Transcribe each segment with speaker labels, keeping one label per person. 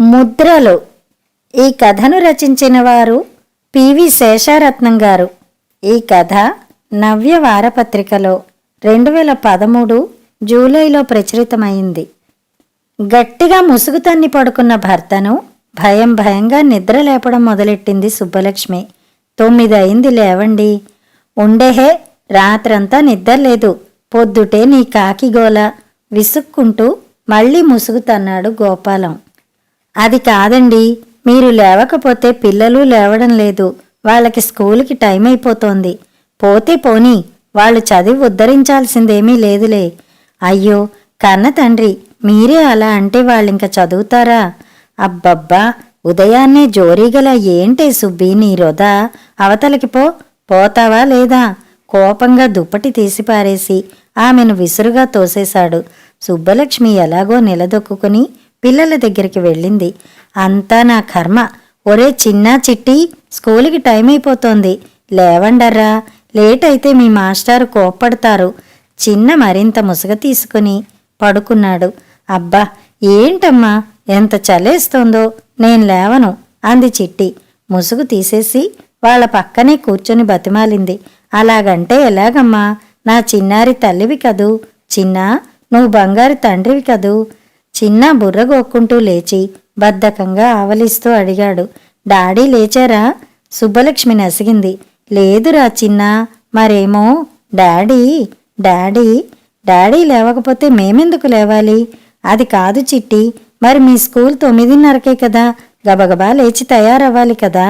Speaker 1: ముద్రలు. ఈ కథను రచించిన వారు పివి శేషారత్నం గారు. ఈ కథ నవ్య వారపత్రికలో 2013 జూలైలో ప్రచురితమైంది. గట్టిగా ముసుగుతన్ని పడుకున్న భర్తను భయంగా నిద్ర లేపడం మొదలెట్టింది సుబ్బలక్ష్మి. 9 అయింది, లేవండి. ఉండేహే, రాత్రంతా నిద్రలేదు, పొద్దుటే నీ కాకిగోల విసుక్కుంటూ మళ్లీ ముసుగుతన్నాడు గోపాలం. అది కాదండి, మీరు లేవకపోతే పిల్లలు లేవడం లేదు. వాళ్ళకి స్కూలుకి టైం అయిపోతోంది. పోతే పోనీ, వాళ్ళు చదివి ఉద్ధరించాల్సిందేమీ లేదులే. అయ్యో కన్న తండ్రి, మీరే అలా అంటే వాళ్ళింక చదువుతారా? అబ్బబ్బా, ఉదయాన్నే జోరీగల ఏంటే సుబ్బి నీ రొదా? అవతలకి పోతావా లేదా? కోపంగా దుప్పటి తీసిపారేసి ఆమెను విసురుగా తోసేశాడు. సుబ్బలక్ష్మి ఎలాగో నిలదొక్కుని పిల్లల దగ్గరికి వెళ్ళింది. అంతా నా కర్మ. ఒరే చిన్నా చిట్టి, స్కూలుకి టైం అయిపోతోంది, లేవండర్రా, లేట్ అయితే మీ మాస్టారు కోప్పడతారు. చిన్న మరింత ముసుగ తీసుకుని పడుకున్నాడు. అబ్బా ఏంటమ్మా, ఎంత చలేస్తోందో, నేను లేవను అంది చిట్టి. ముసుగు తీసేసి వాళ్ళ పక్కనే కూర్చొని బతిమాలింది. అలాగంటే ఎలాగమ్మా, నా చిన్నారి తల్లివి కదూ. చిన్నా, నువ్వు బంగారు తండ్రివి కదూ. చిన్న బుర్రగొక్కుంటూ లేచి బద్ధకంగా ఆవలిస్తూ అడిగాడు. డాడీ లేచారా? సుబ్బలక్ష్మి నసిగింది. లేదురా చిన్నా. మరేమో డాడీ లేవకపోతే మేమెందుకు లేవాలి? అది కాదు చిట్టి, మరి మీ స్కూల్ 9:30కే కదా, గబగబా లేచి తయారవ్వాలి కదా.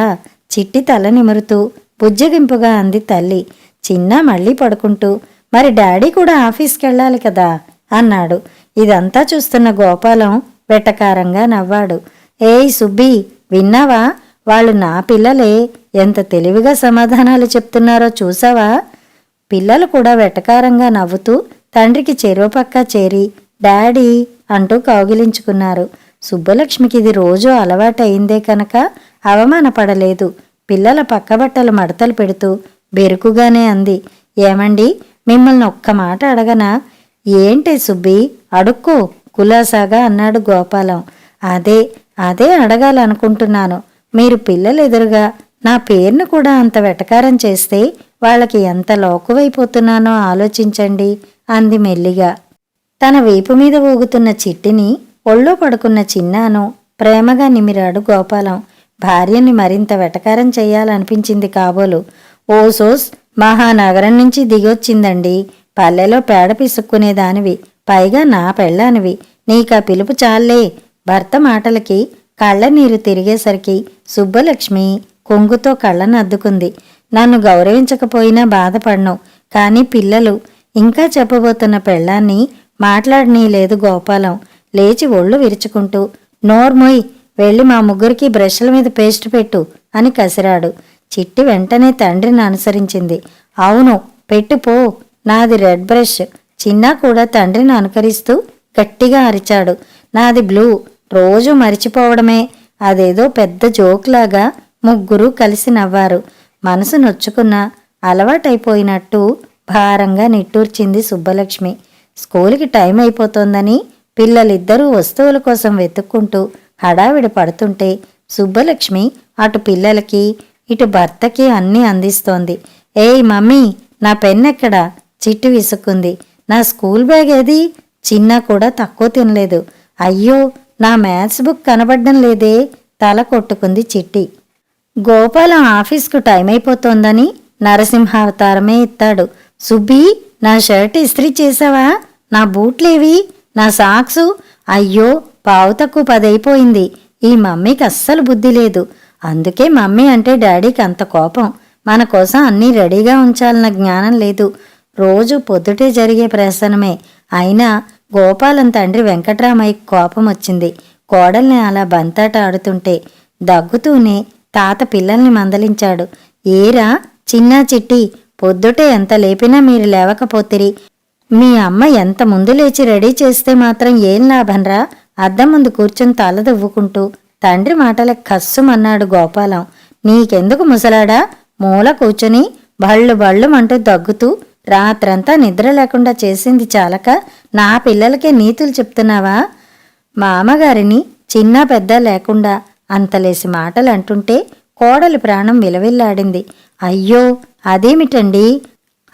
Speaker 1: చిట్టి తల నిమురుతూ బుజ్జగింపుగా అంది తల్లి. చిన్న మళ్ళీ పడుకుంటూ, మరి డాడీ కూడా ఆఫీస్కెళ్ళాలి కదా అన్నాడు. ఇదంతా చూస్తున్న గోపాలం వెటకారంగా నవ్వాడు. ఏయ్ సుబ్బి, విన్నావా? వాళ్ళు నా పిల్లలే, ఎంత తెలివిగా సమాధానాలు చెప్తున్నారో చూసావా? పిల్లలు కూడా వెటకారంగా నవ్వుతూ తండ్రికి చెరోపక్క చేరి డాడీ అంటూ కౌగిలించుకున్నారు. సుబ్బలక్ష్మికి ఇది రోజూ అలవాటయిందే కనుక అవమానపడలేదు. పిల్లల పక్కబట్టలు మడతలు పెడుతూ బెరుకుగానే అంది. ఏమండి, మిమ్మల్ని ఒక్క మాట అడగనా? ఏంటే సుబ్బి, అడుక్కో కులాసాగా అన్నాడు గోపాలం. అదే అడగాలనుకుంటున్నాను. మీరు పిల్లలెదురుగా నా పేరును కూడా అంత వెటకారం చేస్తే వాళ్ళకి ఎంత లోకువైపోతున్నానో ఆలోచించండి అంది మెల్లిగా. తన వీపు మీద ఊగుతున్న చిట్టిని ఒళ్ళో పడుకున్న చిన్నాను ప్రేమగా నిమిరాడు గోపాలం. భార్యని మరింత వెటకారం చెయ్యాలనిపించింది కాబోలు. ఓసోస్, మహానగరం నుంచి దిగొచ్చిందండి. పల్లెలో పేడ పిసుక్కునేదానివి, పైగా నా పెళ్ళానివి. నీకా పిలుపు చాలే. భర్త మాటలకి కళ్ళనీరు తిరిగేసరికి సుబ్బలక్ష్మి కొంగుతో కళ్ళను అద్దుకుంది. నన్ను గౌరవించకపోయినా బాధపడ్ను, కానీ పిల్లలు ఇంకా చెప్పబోతున్న పెళ్ళాన్ని మాట్లాడనీలేదు గోపాలం. లేచి ఒళ్ళు విరుచుకుంటూ, నోర్మొయ్, వెళ్ళి మా ముగ్గురికి బ్రష్ల మీద పేస్ట్ పెట్టు అని కసిరాడు. చిట్టి వెంటనే తండ్రిని అనుసరించింది. అవును పెట్టుపో, నాది రెడ్ బ్రష్. చిన్నా కూడా తండ్రిని అనుకరిస్తూ గట్టిగా అరిచాడు. నాది బ్లూ. రోజు మరిచిపోవడమే. అదేదో పెద్ద జోక్లాగా ముగ్గురు కలిసి నవ్వారు. మనసు నొచ్చుకున్న అలవాటైపోయినట్టు భారంగా నిట్టూర్చింది సుబ్బలక్ష్మి. స్కూలుకి టైం అయిపోతోందని పిల్లలిద్దరూ వస్తువుల కోసం వెతుక్కుంటూ హడావిడి పడుతుంటే సుబ్బలక్ష్మి అటు పిల్లలకి ఇటు భర్తకి అన్నీ అందిస్తోంది. ఏయ్ మమ్మీ, నా పెన్నెక్కడా? చిట్టి విసుక్కుంది. నా స్కూల్ బ్యాగ్ ఏది? చిన్న కూడా తక్కువ తినలేదు. అయ్యో, నా మ్యాథ్స్ బుక్ కనబడ్డం లేదే, తల కొట్టుకుంది చిట్టి. గోపాలం ఆఫీస్కు టైం అయిపోతోందని నరసింహావతారమే ఎత్తాడు. సుబ్బీ, నా షర్ట్ ఇస్త్రీ చేసావా? నా బూట్లేవి? నా సాక్సు? అయ్యో, పావు తక్కువ 10 అయిపోయింది. ఈ మమ్మీకి అస్సలు బుద్ధి లేదు. అందుకే మమ్మీ అంటే డాడీకి అంత కోపం. మన కోసం అన్నీ రెడీగా ఉంచాలన్న జ్ఞానం లేదు. రోజు పొద్దుటే జరిగే ప్రసనమే. అయినా గోపాలం తండ్రి వెంకట్రామయ్యకి కోపం వచ్చింది. కోడల్ని అలా బంతాట ఆడుతుంటే దగ్గుతూనే తాత పిల్లల్ని మందలించాడు. ఏరా చిన్నా చిట్టి, పొద్దుటే ఎంత లేపినా మీరు లేవకపోతిరి. మీ అమ్మ ఎంత ముందు లేచి రెడీ చేస్తే మాత్రం ఏం లాభంరా? అద్దం ముందు కూర్చుని తల దువ్వుకుంటూ తండ్రి మాటలకు కస్సుమన్నాడు గోపాలం. నీకెందుకు ముసలాడా? మూల కూర్చుని బళ్ళు అంటూ దగ్గుతూ రాత్రంతా నిద్ర లేకుండా చేసింది చాలక నా పిల్లలకే నీతులు చెప్తున్నావా? మా అమ్మగారిని చిన్న పెద్ద లేకుండా అంతలేసి మాటలు అంటుంటే కోడలి ప్రాణం విలవిల్లాడింది. అయ్యో, అదేమిటండి?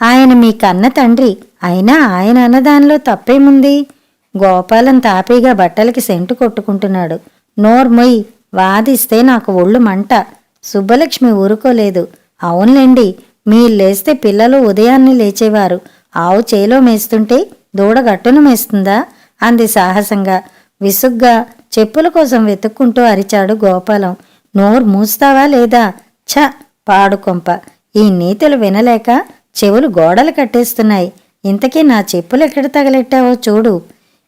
Speaker 1: ఆయన మీ కన్న తండ్రి, అయినా ఆయన అన్నదానిలో తప్పేముంది? గోపాలం తాపీగా బట్టలకి సెంటు కొట్టుకుంటున్నాడు. నోర్మొయ్, వాదిస్తే నాకు ఒళ్ళు మంట. సుబ్బలక్ష్మి ఊరుకోలేదు. అవునులేండి, మీరు లేస్తే పిల్లలు ఉదయాన్నే లేచేవారు. ఆవు చేలో మేస్తుంటే దూడ గట్టున మేస్తుందా? అంది సాహసంగా. విసుగ్గా చెప్పుల కోసం వెతుక్కుంటూ అరిచాడు గోపాలం. నోరు మూస్తావా లేదా? ఛ, పాడుకొంప. ఈ నీతులు వినలేక చెవులు గోడలు కట్టేస్తున్నాయి. ఇంతకీ నా చెప్పులు ఎక్కడ తగలెట్టావో చూడు.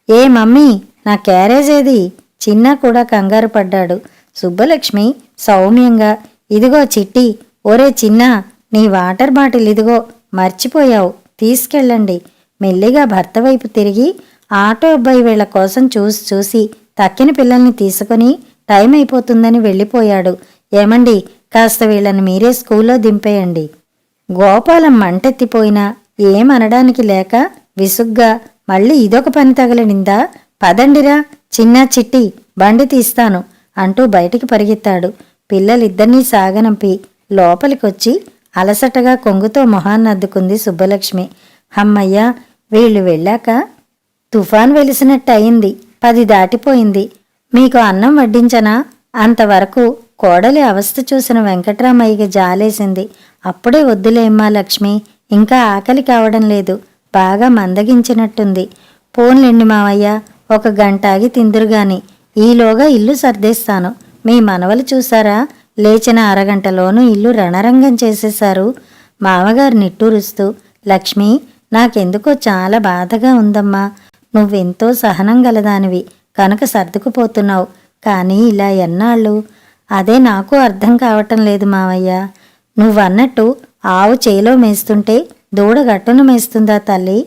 Speaker 1: ఏ మమ్మీ, నా క్యారేజ్ ఏది? చిన్న కూడా కంగారు పడ్డాడు. సుబ్బలక్ష్మి సౌమ్యంగా, ఇదిగో చిట్టి. ఒరే చిన్నా, నీ వాటర్ బాటిల్ ఇదిగో, మర్చిపోయావు, తీసుకెళ్ళండి. మెల్లిగా భర్త వైపు తిరిగి ఆటో అబ్బాయి వీళ్ల కోసం చూసి తక్కిన పిల్లల్ని తీసుకుని టైం అయిపోతుందని వెళ్ళిపోయాడు. ఏమండి, కాస్త వీళ్ళని మీరే స్కూల్లో దింపేయండి. గోపాలం మంటెత్తిపోయినా ఏమనడానికి లేక విసుగ్గా, మళ్ళీ ఇదొక పని తగలనిందా? పదండిరా చిన్నా చిట్టి, బండి తీస్తాను అంటూ బయటికి పరిగెత్తాడు. పిల్లలిద్దరినీ సాగనంపి లోపలికొచ్చి అలసటగా కొంగుతో మొహాన్నద్దుకుంది సుబ్బలక్ష్మి. హమ్మయ్యా, వీళ్ళు వెళ్ళాక తుఫాన్ వెలిసినట్టయింది. 10 దాటిపోయింది. మీకు అన్నం వడ్డించనా? అంతవరకు కోడలి అవస్థ చూసిన వెంకట్రామయ్యకి జాలేసింది. అప్పుడే వద్దులేమ్మా లక్ష్మి, ఇంకా ఆకలి కావడం లేదు. బాగా మందగించినట్టుంది. పోన్లెండి మావయ్య, 1 గంట ఆగి తిందురుగాని. ఈలోగా ఇల్లు సర్దేస్తాను. మీ మనవలు చూసారా? లేచిన అరగంటలోనూ ఇల్లు రణరంగం చేసేశారు. మామగారు నిట్టూరుస్తూ, లక్ష్మి, నాకెందుకో చాలా బాధగా ఉందమ్మా. నువ్వెంతో సహనం గలదానివి కనుక సర్దుకుపోతున్నావు. కానీ ఇలా ఎన్నాళ్ళు? అదే నాకు అర్థం కావటం లేదు మావయ్య. నువ్వన్నట్టు ఆవు చేలో మేస్తుంటే దూడ గట్టున మేస్తుందా తల్లి?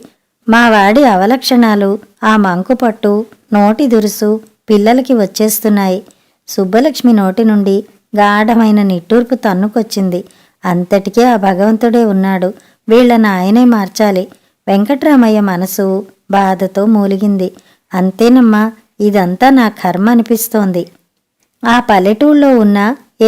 Speaker 1: మా వాడి అవలక్షణాలు, ఆ మంకుపట్టు, నోటి దురుసు పిల్లలకి వచ్చేస్తున్నాయి. సుబ్బలక్ష్మి నోటి నుండి గాఢమైన నిట్టూర్పు తన్నుకొచ్చింది. అంతటికే ఆ భగవంతుడే ఉన్నాడు. వీళ్లను ఆయనే మార్చాలి. వెంకట్రామయ్య మనసు బాధతో మూలిగింది. అంతేనమ్మా, ఇదంతా నా కర్మ అనిపిస్తోంది. ఆ పల్లెటూళ్ళలో ఉన్న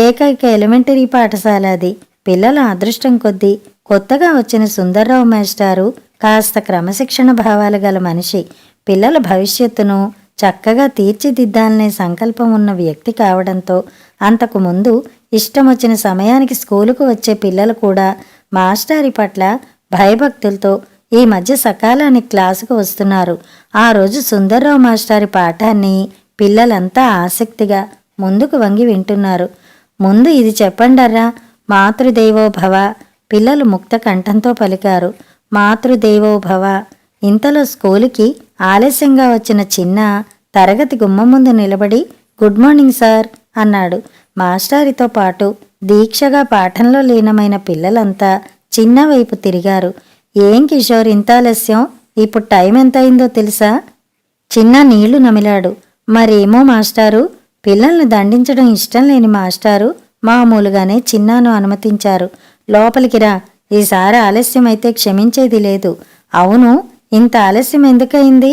Speaker 1: ఏకైక ఎలిమెంటరీ పాఠశాల అది. పిల్లల అదృష్టం కొద్దీ కొత్తగా వచ్చిన సుందర్రావు మేస్టారు కాస్త క్రమశిక్షణ భావాలు గల మనిషి. పిల్లల భవిష్యత్తును చక్కగా తీర్చిదిద్దాలనే సంకల్పం ఉన్న వ్యక్తి కావడంతో అంతకు ముందు ఇష్టమొచ్చిన సమయానికి స్కూలుకు వచ్చే పిల్లలు కూడా మాస్టారి పట్ల భయభక్తులతో ఈ మధ్య సకాలానికి క్లాసుకు వస్తున్నారు. ఆ రోజు సుందర్రావు మాస్టారి పాఠాన్ని పిల్లలంతా ఆసక్తిగా ముందుకు వంగి వింటున్నారు. ముందు ఇది చెప్పండర్రా, మాతృదేవోభవ. పిల్లలు ముక్త కంఠంతో పలికారు, మాతృదేవోభవ. ఇంతలో స్కూలుకి ఆలస్యంగా వచ్చిన చిన్న తరగతి గుమ్మం ముందు నిలబడి, గుడ్ మార్నింగ్ సార్ అన్నాడు. మాస్టారితో పాటు దీక్షగా పాఠంలో లీనమైన పిల్లలంతా చిన్న వైపు తిరిగారు. ఏం కిషోర్, ఇంత ఆలస్యం? ఇప్పుడు టైం ఎంత అయిందో తెలుసా? చిన్న నీళ్లు నమిలాడు. మరేమో మాస్టారు, పిల్లల్ని దండించడం ఇష్టం లేని మాస్టారు మామూలుగానే చిన్నాను అనుమతించారు. లోపలికి రా, ఈసారి ఆలస్యమైతే క్షమించేది లేదు. అవును, ఇంత ఆలస్యం ఎందుకయింది?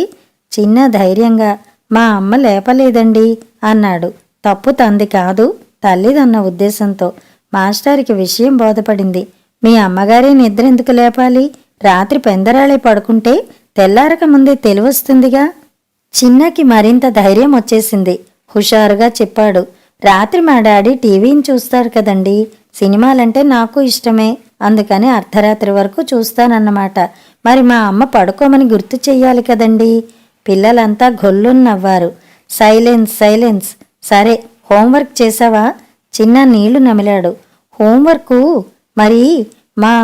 Speaker 1: చిన్న ధైర్యంగా, మా అమ్మ లేపలేదండి అన్నాడు. తప్పు తంది కాదు, తల్లిదన్న ఉద్దేశంతో. మాస్టారికి విషయం బోధపడింది. మీ అమ్మగారే నిద్ర ఎందుకు లేపాలి? రాత్రి పెందరాళే పడుకుంటే తెల్లారక ముందే తెలివొస్తుందిగా. చిన్నకి మరింత ధైర్యం వచ్చేసింది. హుషారుగా చెప్పాడు, రాత్రి మా డాడీ టీవీని చూస్తారు కదండి. సినిమాలంటే నాకు ఇష్టమే, అందుకని అర్ధరాత్రి వరకు చూస్తానన్నమాట. మరి మా అమ్మ పడుకోమని గుర్తు చెయ్యాలి కదండి. పిల్లలంతా గొల్లున్నవ్వారు. Silence silence. సరే, హోంవర్క్ చేసావా? చిన్న నీళ్లు నమిలాడు. హోంవర్కు మరి మా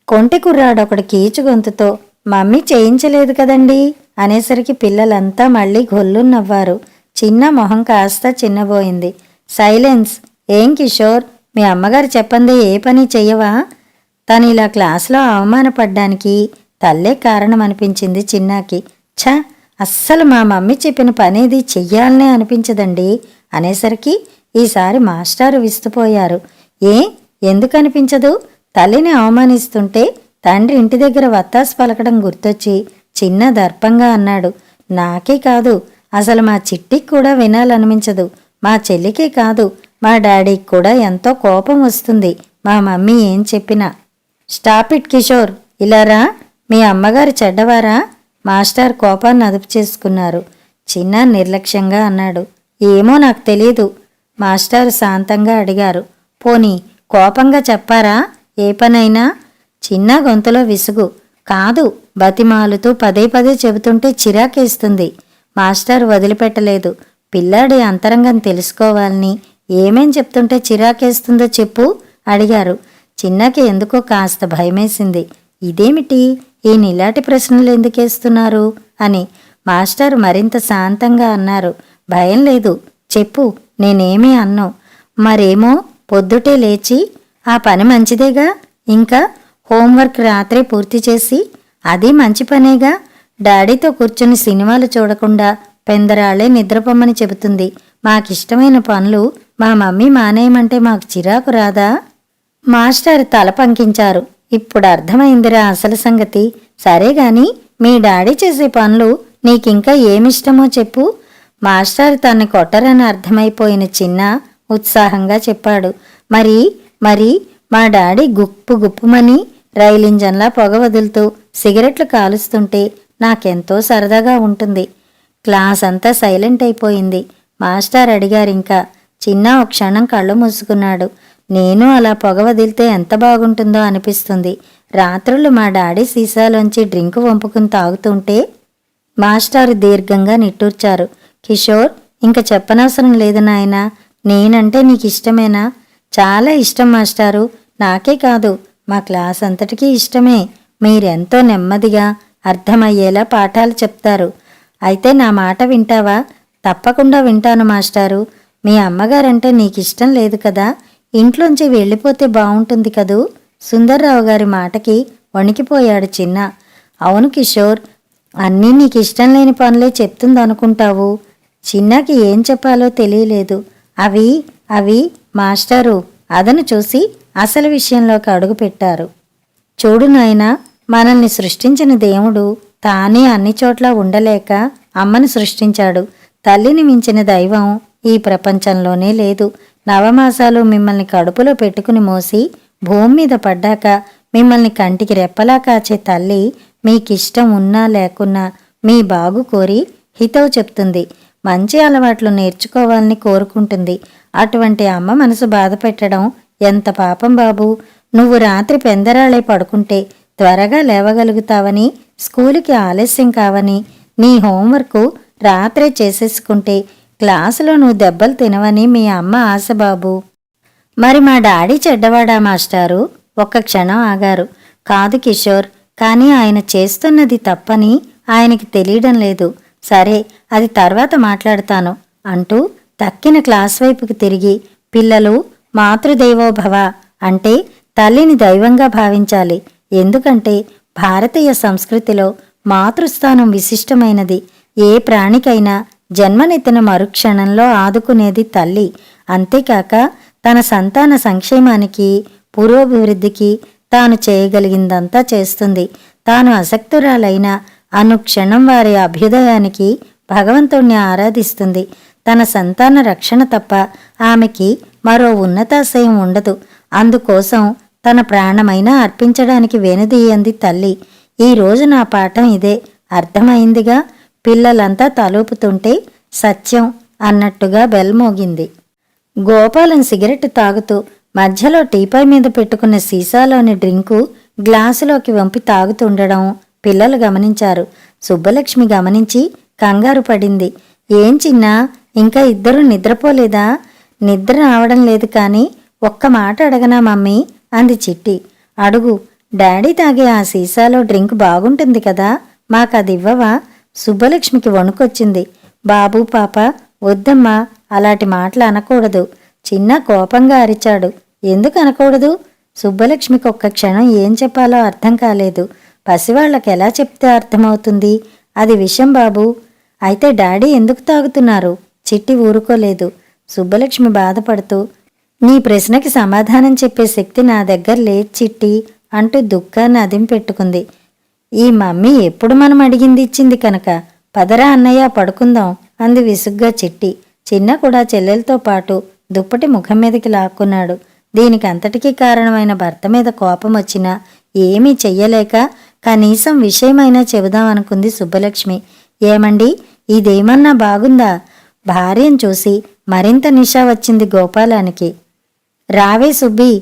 Speaker 1: కొంటె కుర్రాడొకడు కీచు గొంతుతో, మమ్మీ చేయించలేదు కదండి అనేసరికి పిల్లలంతా మళ్ళీ గొల్లున్నవ్వారు. చిన్న మొహం కాస్త చిన్నబోయింది. సైలెన్స్. ఏం కిషోర్, మీ అమ్మగారు చెప్పందే ఏ పని చెయ్యవా? తను ఇలా క్లాసులో అవమానపడ్డానికి తల్లే కారణం అనిపించింది చిన్నాకి. ఛ, అస్సలు మా మమ్మీ చెప్పిన పనేది చెయ్యాలనే అనిపించదండి అనేసరికి ఈసారి మాస్టారు విస్తుపోయారు. ఎందుకు అనిపించదు? తల్లిని అవమానిస్తుంటే తండ్రి ఇంటి దగ్గర వత్తాసు పలకడం గుర్తొచ్చి చిన్న దర్పంగా అన్నాడు. నాకే కాదు, అసలు మా చిట్టికి కూడా వినాలనిపించదు. మా చెల్లికే కాదు, మా డాడీకి కూడా ఎంతో కోపం వస్తుంది మా మమ్మీ ఏం చెప్పినా. స్టాప్ ఇట్ కిషోర్, ఇలారా. మీ అమ్మగారు చెడ్డవారా? మాస్టర్ కోపాన్ని అదుపు చేసుకున్నారు. చిన్న నిర్లక్ష్యంగా అన్నాడు. ఏమో నాకు తెలీదు. మాస్టారు శాంతంగా అడిగారు. పోనీ కోపంగా చెప్పారా ఏ పనైనా? చిన్న గొంతులో విసుగు. కాదు, బతిమాలుతూ పదే పదే చెబుతుంటే చిరాకేస్తుంది. మాస్టర్ వదిలిపెట్టలేదు. పిల్లాడి అంతరంగం తెలుసుకోవాలని. ఏమేం చెప్తుంటే చిరాకేస్తుందో చెప్పు అడిగారు. చిన్నకి ఎందుకో కాస్త భయమేసింది. ఇదేమిటి, ఈ నిలాటి ప్రశ్నలు ఎందుకేస్తున్నారు అని. మాస్టర్ మరింత శాంతంగా అన్నారు. భయం లేదు, చెప్పు, నేనేమీ అన్నావు. మరేమో పొద్దుటే లేచి ఆ పని మంచిదేగా, ఇంకా హోంవర్క్ రాత్రే పూర్తి చేసి అది మంచి పనేగా. డాడీతో కూర్చుని సినిమాలు చూడకుండా పెందరాళ్లే నిద్రపోమ్మని చెబుతుంది. మాకిష్టమైన పనులు మా మమ్మీ మానేయమంటే మాకు చిరాకు రాదా? మాస్టర్ తల పంకించారు. ఇప్పుడు అర్థమైందిరా అసలు సంగతి. సరేగాని మీ డాడీ చేసే పనులు నీకింకా ఏమిష్టమో చెప్పు. మాస్టర్ తన్ని కొట్టరని అర్థమైపోయిన చిన్న ఉత్సాహంగా చెప్పాడు. మరి మరి మా డాడీ గుప్పు గుప్పుమని రైలింజన్లా పొగ వదులుతూ సిగరెట్లు కాలుస్తుంటే నాకెంతో సరదాగా ఉంటుంది. క్లాస్ అంతా సైలెంట్ అయిపోయింది. మాస్టర్ అడిగారింకా. చిన్న ఒక క్షణం కళ్ళు మూసుకున్నాడు. నేను అలా పొగ వదిలితే ఎంత బాగుంటుందో అనిపిస్తుంది. రాత్రులు మా డాడీ సీసాలోంచి డ్రింకు వంపుకుని తాగుతుంటే. మాస్టారు దీర్ఘంగా నిట్టూర్చారు. కిషోర్, ఇంక చెప్పనవసరం లేదు నాయనా. నేనంటే నీకిష్టమేనా? చాలా ఇష్టం మాస్టారు. నాకే కాదు, మా క్లాస్ అంతటికీ ఇష్టమే. మీరెంతో నెమ్మదిగా అర్థమయ్యేలా పాఠాలు చెప్తారు. అయితే నా మాట వింటావా? తప్పకుండా వింటాను మాస్టారు. మీ అమ్మగారంటే నీకిష్టం లేదు కదా? ఇంట్లోంచి వెళ్ళిపోతే బావుంటుంది కదూ? సుందర్రావు గారి మాటకి వణికిపోయాడు చిన్న. అవును కిషోర్, అన్నీ నీకిష్టం లేని పనులే చెప్తుందనుకుంటావు. చిన్నకి ఏం చెప్పాలో తెలియలేదు. అవి అవి మాస్టారు అదను చూసి అసలు విషయంలోకి అడుగుపెట్టారు. చూడు నాయనా, మనల్ని సృష్టించిన దేవుడు తానే అన్ని చోట్ల ఉండలేక అమ్మను సృష్టించాడు. తల్లిని మించిన దైవం ఈ ప్రపంచంలోనే లేదు. నవమాసాలు మిమ్మల్ని కడుపులో పెట్టుకుని మోసి భూమి మీద పడ్డాక మిమ్మల్ని కంటికి రెప్పలా కాచే తల్లి మీకిష్టం ఉన్నా లేకున్నా మీ బాగు కోరి హితవు చెప్తుంది. మంచి అలవాట్లు నేర్చుకోవాలని కోరుకుంటుంది. అటువంటి అమ్మ మనసు బాధ పెట్టడం ఎంత పాపం బాబూ. నువ్వు రాత్రి పెందరాళే పడుకుంటే త్వరగా లేవగలుగుతావని, స్కూలుకి ఆలస్యం కావని, నీ హోంవర్కు రాత్రే చేసేసుకుంటే క్లాసులో నువ్వు దెబ్బలు తినవని మీ అమ్మ ఆశ బాబూ. మరి మా డాడీ చెడ్డవాడా మాస్టారు? ఒక్క క్షణం ఆగారు. కాదు కిషోర్, కానీ ఆయన చేస్తున్నది తప్పని ఆయనకి తెలియడం లేదు. సరే, అది తర్వాత మాట్లాడతాను అంటూ తక్కిన క్లాస్ వైపుకి తిరిగి, పిల్లలు, మాతృదేవోభవ అంటే తల్లిని దైవంగా భావించాలి. ఎందుకంటే భారతీయ సంస్కృతిలో మాతృస్థానం విశిష్టమైనది. ఏ ప్రాణికైనా జన్మనెత్తిన మరుక్షణంలో ఆదుకునేది తల్లి. అంతేకాక తన సంతాన సంక్షేమానికి, పురోభివృద్ధికి తాను చేయగలిగిందంతా చేస్తుంది. తాను అసక్తురాలైన అనుక్షణం వారి అభ్యుదయానికి భగవంతుణ్ణి ఆరాధిస్తుంది. తన సంతాన రక్షణ తప్ప ఆమెకి మరో ఉన్నతాశయం ఉండదు. అందుకోసం తన ప్రాణమైనా అర్పించడానికి వెనుదీయంది తల్లి. ఈరోజు నా పాఠం ఇదే. అర్థమైందిగా? పిల్లలంతా తలూపుతుంటే సత్యం అన్నట్టుగా బెల్ మోగింది. గోపాలం సిగరెట్ తాగుతూ మధ్యలో టీపాయ్ మీద పెట్టుకున్న సీసాలోని డ్రింకు గ్లాసులోకి వంపి తాగుతుండడం పిల్లలు గమనించారు. సుబ్బలక్ష్మి గమనించి కంగారు పడింది. ఏం చిన్నా, ఇంకా ఇద్దరూ నిద్రపోలేదా? నిద్ర రావడం లేదు కానీ ఒక్క మాట అడగనా మమ్మీ అంది చిట్టి. అడుగు. డాడీ తాగే ఆ సీసాలో డ్రింక్ బాగుంటుంది కదా, మాకదివ్వవా? సుబ్బలక్ష్మికి వణుకొచ్చింది. బాబూ పాప, వద్దమ్మా, అలాంటి మాటలు అనకూడదు. చిన్న కోపంగా అరిచాడు. ఎందుకు అనకూడదు? సుబ్బలక్ష్మికి ఒక్క క్షణం ఏం చెప్పాలో అర్థం కాలేదు. పసివాళ్లకెలా చెప్తే అర్థమవుతుంది? అది విషం బాబూ. అయితే డాడీ ఎందుకు తాగుతున్నారు? చిట్టి ఊరుకోలేదు. సుబ్బలక్ష్మి బాధపడుతూ, నీ ప్రశ్నకి సమాధానం చెప్పే శక్తి నా దగ్గర లేదు చిట్టి అంటూ దుఃఖాన్ని అదింపెట్టుకుంది. ఈ మమ్మీ ఎప్పుడు మనం అడిగింది ఇచ్చింది కనుక. పదరా అన్నయ్య, పడుకుందాం అంది విసుగ్గా చిట్టి. చిన్న కూడా చెల్లెలతో పాటు దుప్పటి ముఖం మీదకి లాక్కున్నాడు. దీనికి అంతటికీ కారణమైన భర్త మీద కోపం వచ్చినా ఏమీ చెయ్యలేక కనీసం విషయమైనా చెబుదామనుకుంది సుబ్బలక్ష్మి. ఏమండి, ఇదేమన్నా బాగుందా? భార్యను చూసి మరింత నిషా వచ్చింది గోపాలానికి. రావే సుబ్బి,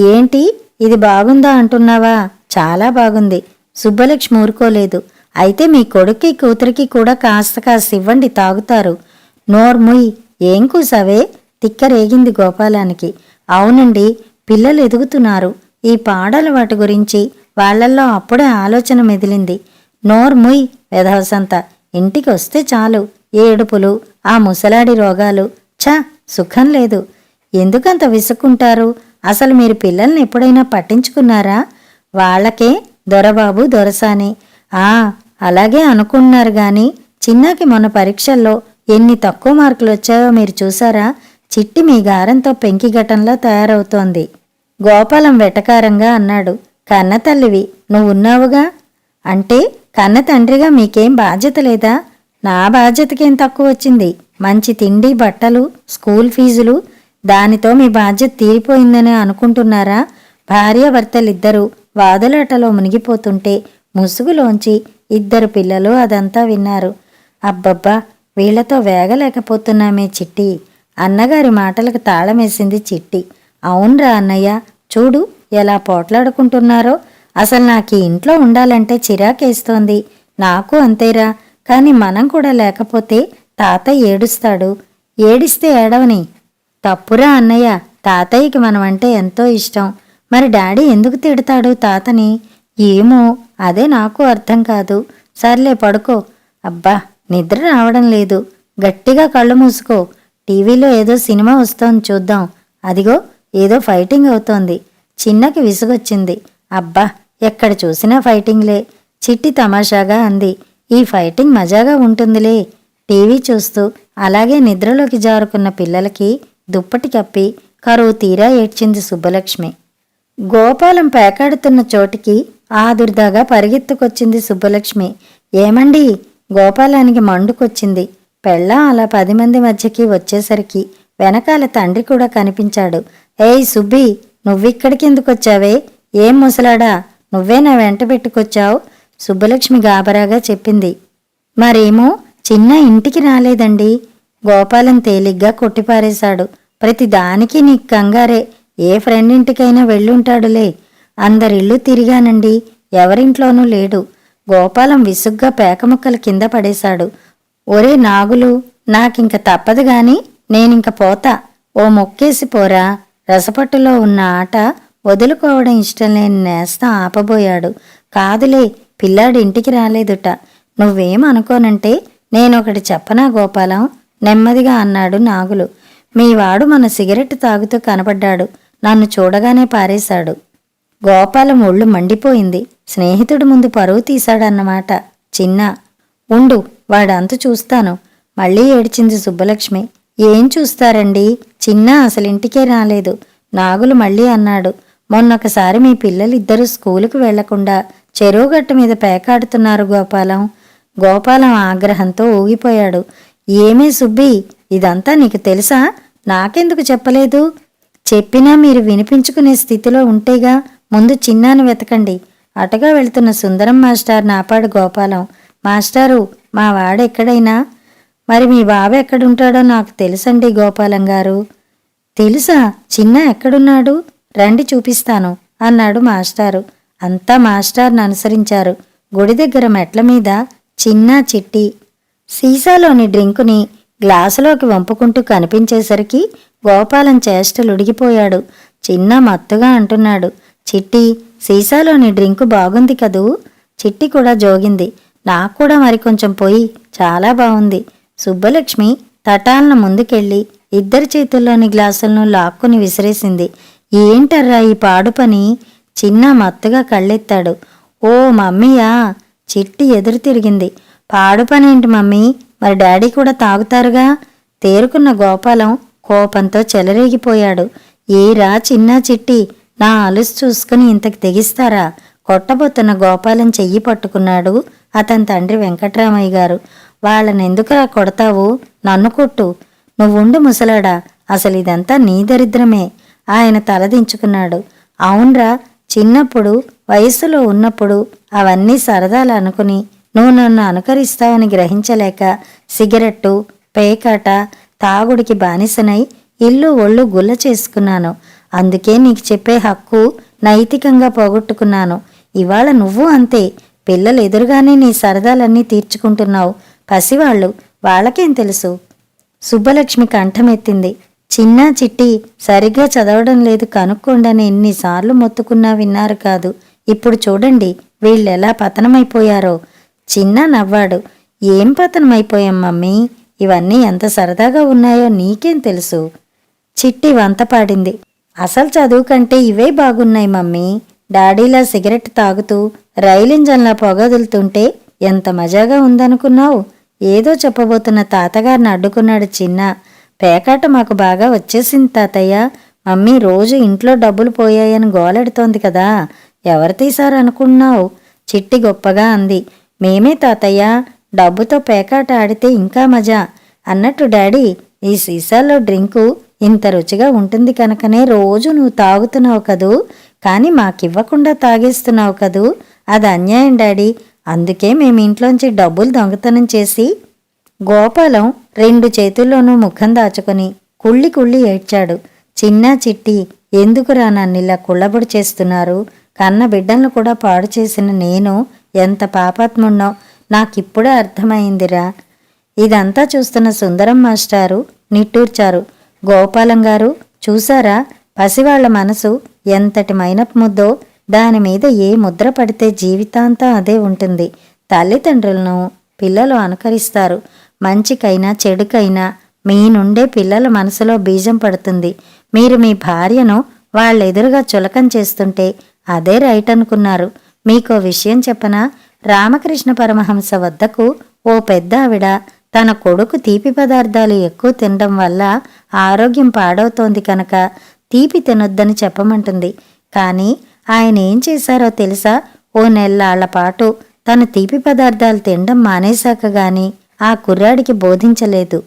Speaker 1: ఏంటి ఇది బాగుందా అంటున్నావా? చాలా బాగుంది. సుబ్బలక్ష్మి ఊరుకోలేదు. అయితే మీ కొడుక్కి కూతురికి కూడా కాస్త ఇవ్వండి, తాగుతారు. నోర్ముయ్, ఏం కూసావే? తిక్కరేగింది గోపాలానికి. అవునండి, పిల్లలు ఎదుగుతున్నారు. ఈ పాడలవాటి గురించి వాళ్లల్లో అప్పుడే ఆలోచన మెదిలింది. నోర్ముయ్ వెధవసంత, ఇంటికి వస్తే చాలు ఏడుపులు, ఆ ముసలాడి రోగాలు. ఛ, సుఖం లేదు. ఎందుకంత విసుక్కుంటారు? అసలు మీరు పిల్లల్ని ఎప్పుడైనా పట్టించుకున్నారా? వాళ్లకే దొరబాబు దొరసాని. అలాగే అనుకున్నారు గాని చిన్నకి మొన్న పరీక్షల్లో ఎన్ని తక్కువ మార్కులు వచ్చాయో మీరు చూసారా? చిట్టి మీ గారంతో పెంకిఘటంలా తయారవుతోంది. గోపాలం వెటకారంగా అన్నాడు. కన్నతల్లివి నువ్వున్నావుగా. అంటే కన్న తండ్రిగా మీకేం బాధ్యత లేదా? నా బాధ్యతకేం తక్కువ వచ్చింది? మంచి తిండి, బట్టలు, స్కూల్ ఫీజులు. దానితో మీ బాధ్యత తీరిపోయిందని అనుకుంటున్నారా? భార్యాభర్తలిద్దరూ వాదులాటలో మునిగిపోతుంటే ముసుగులోంచి ఇద్దరు పిల్లలు అదంతా విన్నారు. అబ్బబ్బా, వీళ్లతో వేగలేకపోతున్నామే చిట్టి. అన్నగారి మాటలకు తాళమేసింది చిట్టి. అవునరా అన్నయ్య, చూడు ఎలా పోట్లాడుకుంటున్నారో. అసలు నాకు ఈ ఇంట్లో ఉండాలంటే చిరాకేస్తోంది. నాకు అంతేరా. కాని మనం కూడా లేకపోతే తాతయ్య ఏడుస్తాడు. ఏడిస్తే ఏడవని. తప్పురా అన్నయ్య, తాతయ్యకి మనమంటే ఎంతో ఇష్టం. మరి డాడీ ఎందుకు తిడతాడు తాతని? ఏమో, అదే నాకు అర్థం కాదు. సర్లే పడుకో. అబ్బా, నిద్ర రావడం లేదు. గట్టిగా కళ్ళు మూసుకో. టీవీలో ఏదో సినిమా వస్తోంది, చూద్దాం. అదిగో ఏదో ఫైటింగ్ అవుతోంది. చిన్నకి విసుగొచ్చింది. అబ్బా, ఎక్కడ చూసినా ఫైటింగ్లే. చిట్టి తమాషాగా అంది. ఈ ఫైటింగ్ మజాగా ఉంటుందిలే. టీవీ చూస్తూ అలాగే నిద్రలోకి జారుకున్న పిల్లలకి దుప్పటి కప్పి కరువు తీరా ఏడ్చింది సుబ్బలక్ష్మి. గోపాలం పేకాడుతున్న చోటికి ఆదుర్దాగా పరిగెత్తుకొచ్చింది సుబ్బలక్ష్మి. ఏమండి? గోపాలానికి మండుకొచ్చింది. పెళ్ళాం అలా 10 మంది మధ్యకి వచ్చేసరికి వెనకాల తండ్రి కూడా కనిపించాడు. ఏయ్ సుబ్బి, నువ్విక్కడికెందుకొచ్చావే? ఏం ముసలాడా, నువ్వే నా వెంట పెట్టుకొచ్చావు? సుబ్బలక్ష్మి గాబరాగా చెప్పింది. మరేమో చిన్న ఇంటికి రాలేదండి. గోపాలం తేలిగ్గా కొట్టిపారేశాడు. ప్రతిదానికి నీకు కంగారే. ఏ ఫ్రెండ్ ఇంటికైనా వెళ్ళుంటాడులే. అందరిల్లు తిరిగానండి, ఎవరింట్లోనూ లేడు. గోపాలం విసుగ్గా పేకముక్కలు కింద పడేశాడు. ఒరే నాగులు, నాకింక తప్పదుగాని నేనింక పోతా. ఓ మొక్కేసి పోరా. రసపట్టులో ఉన్న ఆట వదులుకోవడం ఇష్టం లేని నేస్తం ఆపబోయాడు. కాదులే, పిల్లాడి ఇంటికి రాలేదుట. నువ్వేమనుకోనంటే నేనొకటి చెప్పనా గోపాలం? నెమ్మదిగా అన్నాడు నాగులు. మీవాడు మన సిగరెట్ తాగుతూ కనబడ్డాడు. నన్ను చూడగానే పారేశాడు. గోపాలం ఒళ్ళు మండిపోయింది. స్నేహితుడి ముందు పరువు తీశాడన్నమాట చిన్న. ఉండు, వాడంతు చూస్తాను. మళ్ళీ ఏడ్చింది సుబ్బలక్ష్మి. ఏం చూస్తారండి? చిన్న అసలింటికే రాలేదు. నాగులు మళ్ళీ అన్నాడు. మొన్నొకసారి మీ పిల్లలిద్దరూ స్కూలుకు వెళ్లకుండా చెరువుగట్టు మీద పేకాడుతున్నారు గోపాలం. గోపాలం ఆగ్రహంతో ఊగిపోయాడు. ఏమే సుబ్బి, ఇదంతా నీకు తెలుసా? నాకెందుకు చెప్పలేదు? చెప్పినా మీరు వినిపించుకునే స్థితిలో ఉంటేగా. ముందు చిన్నాను వెతకండి. అటగా వెళ్తున్న సుందరం మాస్టార్ నాపాడు గోపాలం. మాస్టారు, మా వాడెక్కడైనా? మరి మీ బాబు ఎక్కడుంటాడో నాకు తెలుసండి గోపాలం గారు. తెలుసా? చిన్న ఎక్కడున్నాడు? రండి చూపిస్తాను అన్నాడు మాస్టారు. అంతా మాస్టార్ను అనుసరించారు. గుడి దగ్గర మెట్ల మీద చిన్న చిట్టి సీసాలోని డ్రింకుని గ్లాసులోకి వంపుకుంటూ కనిపించేసరికి గోపాలం చేష్టలుడిగిపోయాడు. చిన్న మత్తుగా అంటున్నాడు. చిట్టి, సీసాలోని డ్రింకు బాగుంది కదూ? చిట్టి కూడా జోగింది. నాకు కూడా మరికొంచెం పోయి, చాలా బాగుంది. సుబ్బలక్ష్మి తటాలన ముందుకెళ్ళి ఇద్దరి చేతుల్లోని గ్లాసులను లాక్కుని విసిరేసింది. ఏంటర్రా ఈ పాడు పని? చిన్న మత్తుగా కళ్ళెత్తాడు. ఓ మమ్మీయా? చిట్టి ఎదురు తిరిగింది. పాడు పనేంటి మమ్మీ? మరి డాడీ కూడా తాగుతారుగా? తేరుకున్న గోపాలం కోపంతో చెలరేగిపోయాడు. ఏరా చిన్న చిట్టి, నా అలుసు చూసుకుని ఇంతకు తెగిస్తారా? కొట్టబోతున్న గోపాలం చెయ్యి పట్టుకున్నాడు అతని తండ్రి వెంకట్రామయ్య గారు. వాళ్ళనెందుకురా కొడతావు? నన్ను కొట్టు. నువ్వుండు ముసలాడా, అసలు ఇదంతా నీ దరిద్రమే. ఆయన తలదించుకున్నాడు. అవునరా, చిన్నప్పుడు వయసులో ఉన్నప్పుడు అవన్నీ సరదాలు అనుకుని నువ్వు నన్ను అనుకరిస్తావని గ్రహించలేక సిగరెట్టు, పేకాట, తాగుడికి బానిసనై ఇల్లు ఒళ్ళు గుల్ల చేసుకున్నాను. అందుకే నీకు చెప్పే హక్కు నైతికంగా పోగొట్టుకున్నాను. ఇవాళ నువ్వు అంతే. పిల్లలు ఎదురుగానే నీ సరదాలన్నీ తీర్చుకుంటున్నావు. పసివాళ్ళు, వాళ్ళకేం తెలుసు? సుబ్బలక్ష్మి కంఠమెత్తింది. చిన్న చిట్టి సరిగ్గా చదవడం లేదు కనుక్కోండని ఎన్నిసార్లు మొత్తుకున్నా విన్నారు కాదు. ఇప్పుడు చూడండి వీళ్ళెలా పతనమైపోయారో. చిన్న నవ్వాడు. ఏం పతనమైపోయాం మమ్మీ? ఇవన్నీ ఎంత సరదాగా ఉన్నాయో నీకేం తెలుసు? చిట్టి వంతపాడింది. అసలు చదువు కంటే ఇవే బాగున్నాయి మమ్మీ. డాడీలా సిగరెట్ తాగుతూ రైలింజన్లా పొగదులుతుంటే ఎంత మజాగా ఉందనుకున్నావు? ఏదో చెప్పబోతున్న తాతగారిని అడ్డుకున్నాడు చిన్న. పేకాట మాకు బాగా వచ్చేసింది తాతయ్య. మమ్మీ రోజు ఇంట్లో డబ్బులు పోయాయని గోలెడుతోంది కదా. ఎవరు తీశారు అనుకున్నావు? చిట్టి గొప్పగా అంది. మేమే తాతయ్య. డబ్బుతో పేకాట ఆడితే ఇంకా మజా. అన్నట్టు డాడీ, ఈ సీసాల్లో డ్రింకు ఇంత రుచిగా ఉంటుంది కనుకనే రోజు నువ్వు తాగుతున్నావు కదూ, కానీ మాకివ్వకుండా తాగేస్తున్నావు కదూ. అది అన్యాయం డాడీ. అందుకే మేమింట్లోంచి డబ్బులు దొంగతనం చేసి. గోపాలం 2 చేతుల్లోనూ ముఖం దాచుకుని కుళ్ళి కుళ్ళి ఏడ్చాడు. చిన్న చిట్టి, ఎందుకురా నన్నిలా కుళ్ళబొడి చేస్తున్నారు? కన్న బిడ్డలను కూడా పాడు చేసిన నేను ఎంత పాపాత్ముణ్ణో నాకిప్పుడే అర్థమైందిరా. ఇదంతా చూస్తున్న సుందరం మాస్టారు నిట్టూర్చారు. గోపాలం గారు, చూసారా పసివాళ్ల మనసు ఎంతటి మైనపు ముద్దో? దానిమీద ఏ ముద్ర పడితే జీవితాంతం అదే ఉంటుంది. తల్లిదండ్రులను పిల్లలు అనుకరిస్తారు. మంచికైనా చెడుకైనా మీ నుండే పిల్లల మనసులో బీజం పడుతుంది. మీరు మీ భార్యను వాళ్ళెదురుగా చులకం చేస్తుంటే అదే రైట్ అనుకున్నారు. మీకో విషయం చెప్పనా? రామకృష్ణ పరమహంస వద్దకు ఓ పెద్ద ఆవిడ తన కొడుకు తీపి పదార్థాలు ఎక్కువ తినడం వల్ల ఆరోగ్యం పాడవుతోంది కనుక తీపి తినొద్దని చెప్పమంటుంది. కానీ ఆయన ఏం చేశారో తెలుసా? ఓ నెల్లాళ్ల పాటు తను తీపి పదార్థాలు తినడం మానేశాక గాని ఆ కుర్రాడికి బోధించలేదు.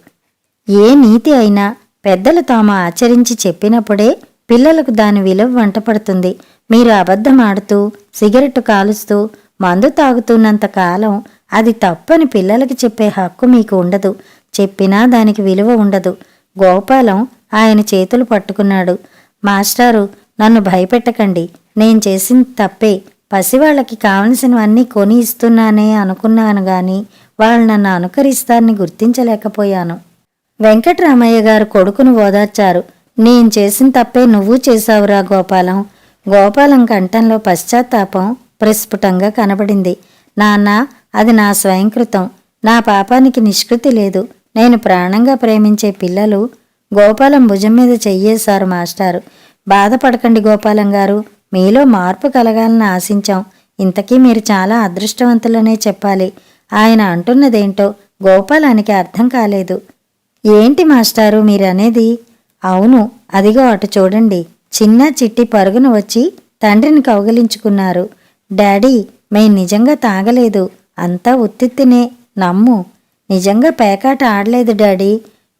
Speaker 1: ఏ నీతి అయినా పెద్దలు తాము ఆచరించి చెప్పినప్పుడే పిల్లలకు దాని విలువ వంటపడుతుంది. మీరు అబద్ధం ఆడుతూ సిగరెట్టు కాలుస్తూ మందు తాగుతున్నంత కాలం అది తప్పని పిల్లలకి చెప్పే హక్కు మీకు ఉండదు. చెప్పినా దానికి విలువ ఉండదు. గోపాలం ఆయన చేతులు పట్టుకున్నాడు. మాస్టారు, నన్ను భయపెట్టకండి. నేను చేసింది తప్పే. పసివాళ్లకి కావలసినవన్నీ కొని ఇస్తున్నానే అనుకున్నాను గాని వాళ్ళు నన్ను అనుకరిస్తారని గుర్తించలేకపోయాను. వెంకట్రామయ్య గారు కొడుకును ఓదార్చారు. నేను చేసిన తప్పే నువ్వు చేశావురా గోపాలం. గోపాలం కంఠంలో పశ్చాత్తాపం ప్రస్ఫుటంగా కనబడింది. నాన్న, అది నా స్వయంకృతం. నా పాపానికి నిష్కృతి లేదు. నేను ప్రాణంగా ప్రేమించే పిల్లలు. గోపాలం భుజం మీద చెయ్యేశారు మాస్టారు. బాధపడకండి గోపాలం గారు, మీలో మార్పు కలగాలని ఆశించాం. ఇంతకీ మీరు చాలా అదృష్టవంతులనే చెప్పాలి. ఆయన అంటున్నదేంటో గోపాలానికి అర్థం కాలేదు. ఏంటి మాస్టారు మీరనేది? అవును, అదిగో అటు చూడండి. చిన్న చిట్టి పరుగున వచ్చి తండ్రిని కౌగిలించుకున్నారు. డాడీ, మేం నిజంగా తాగలేదు. అంతా ఉత్తిత్తినే, నమ్ము. నిజంగా పేకాట ఆడలేదు డాడీ.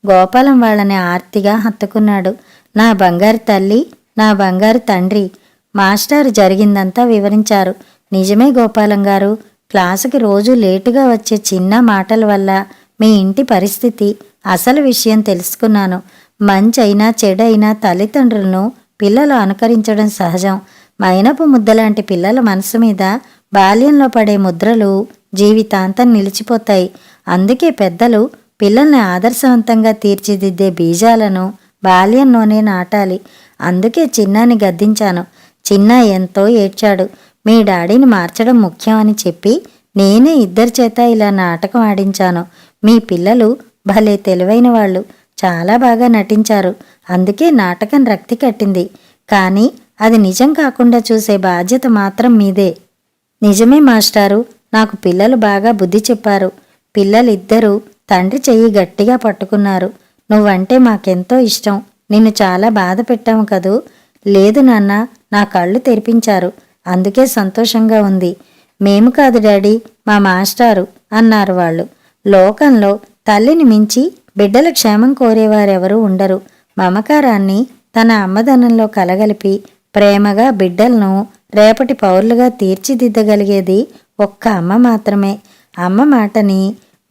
Speaker 1: గోపాలం వాళ్ళని ఆర్తిగా హత్తుకున్నాడు. నా బంగారు తల్లి, నా బంగారు తండ్రి. మాస్టారు జరిగిందంతా వివరించారు. నిజమే గోపాలం గారు, క్లాసుకి రోజు లేటుగా వచ్చే చిన్న మాటల వల్ల మీ ఇంటి పరిస్థితి, అసలు విషయం తెలుసుకున్నాను. మంచైనా చెడైనా తల్లిదండ్రులను పిల్లలు అనుకరించడం సహజం. మైనపు ముద్దలాంటి పిల్లల మనసు మీద బాల్యంలో పడే ముద్రలు జీవితాంతం నిలిచిపోతాయి. అందుకే పెద్దలు పిల్లల్ని ఆదర్శవంతంగా తీర్చిదిద్దే బీజాలను బాల్యంలోనే నాటాలి. అందుకే చిన్నాని గద్దించాను. చిన్న ఎంతో ఏడ్చాడు. మీ డాడీని మార్చడం ముఖ్యం అని చెప్పి నేనే 2 చేత ఇలా నాటకం ఆడించాను. మీ పిల్లలు భలే తెలివైన వాళ్ళు. చాలా బాగా నటించారు. అందుకే నాటకం రక్తి కట్టింది. కానీ అది నిజం కాకుండా చూసే బాధ్యత మాత్రం మీదే. నిజమే మాస్టారు, నాకు పిల్లలు బాగా బుద్ధి చెప్పారు. పిల్లలిద్దరూ తండ్రి చెయ్యి గట్టిగా పట్టుకున్నారు. నువ్వంటే మాకెంతో ఇష్టం. నిన్ను చాలా బాధ పెట్టాము కదూ. లేదు నాన్న, నా కళ్ళు తెరిపించారు. అందుకే సంతోషంగా ఉంది. మేము కాదు డాడీ, మా మాస్టారు అన్నారు వాళ్ళు. లోకంలో తల్లిని మించి బిడ్డల క్షేమం కోరేవారెవరూ ఉండరు. మమకారాన్ని తన అమ్మదనంలో కలగలిపి ప్రేమగా బిడ్డలను రేపటి పౌరులుగా తీర్చిదిద్దగలిగేది ఒక్క అమ్మ మాత్రమే. అమ్మ మాటని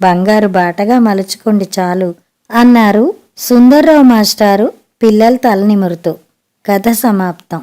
Speaker 1: బంగారు బాటగా మలుచుకోండి చాలు అన్నారు సుందర్రావు మాస్టారు పిల్లల తల నిమురుతూ. కథ సమాప్తం.